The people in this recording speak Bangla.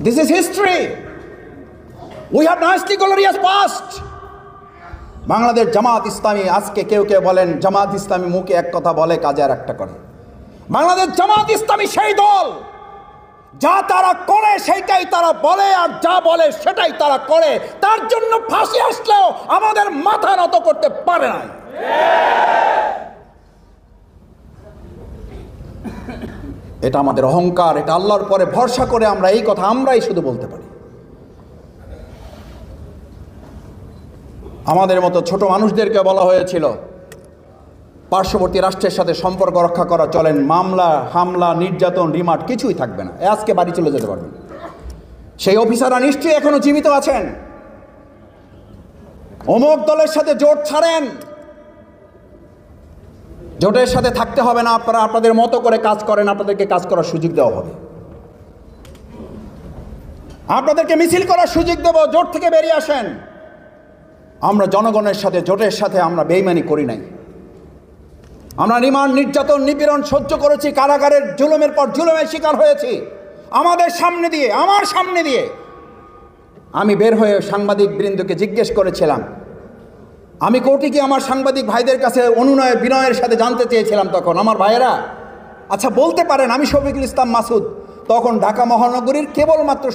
This is history. We have nicely glorious past. Bangladesh Jamaat Islami, আজকে কেউ কেউ বলেন জামাত ইসলামী মুখে এক কথা বলে কাজে আর একটা করে। বাংলাদেশ জামাত ইসলামী সেই দল যা তারা করে সেইটাই তারা বলে, আর যা বলে সেটাই তারা করে। তার জন্য ফাঁসি আসলেও আমাদের মাথা নত করতে পারে না। এটা আমাদের অহংকার, এটা আল্লাহর পরে ভরসা করে আমরা এই কথা আমরাই শুধু বলতে পারি। আমাদের মতো ছোট মানুষদেরকে বলা হয়েছিল পার্শ্ববর্তী রাষ্ট্রের সাথে সম্পর্ক রক্ষা করা চলেন, মামলা হামলা নির্যাতন রিমান্ড কিছুই থাকবে না, আজকে বাড়ি চলে যেতে পারবেন। সেই অফিসাররা নিশ্চয়ই এখনো জীবিত আছেন। অমুক দলের সাথে জোট ছাড়েন, জোটের সাথে থাকতে হবে না, আপনারা আপনাদের মতো করে কাজ করেন, আপনাদেরকে কাজ করার সুযোগ দেওয়া হবে, আপনাদেরকে মিছিল করার সুযোগ দেব, জোট থেকে বেরিয়ে আসেন। আমরা জনগণের সাথে জোটের সাথে আমরা বেইমানি করি নাই। আমরা রিমান্ড নির্যাতন নিপীড়ন সহ্য করেছি, কারাগারের জুলুমের পর জুলুমের শিকার হয়েছি। আমাদের সামনে দিয়ে, আমার সামনে দিয়ে আমি বের হয়ে সাংবাদিক বৃন্দকে জিজ্ঞেস করেছিলাম, আমি কোটি কি আমার সাংবাদিক ভাইদের কাছে অনুনয় বিনয়ের সাথে জানতে চেয়েছিলাম, তখন আমার ভাইয়েরা আচ্ছা বলতে পারেন আমি শফিকুল ইসলাম মাসুদ তখন ঢাকা মহানগরীর কেবলমাত্র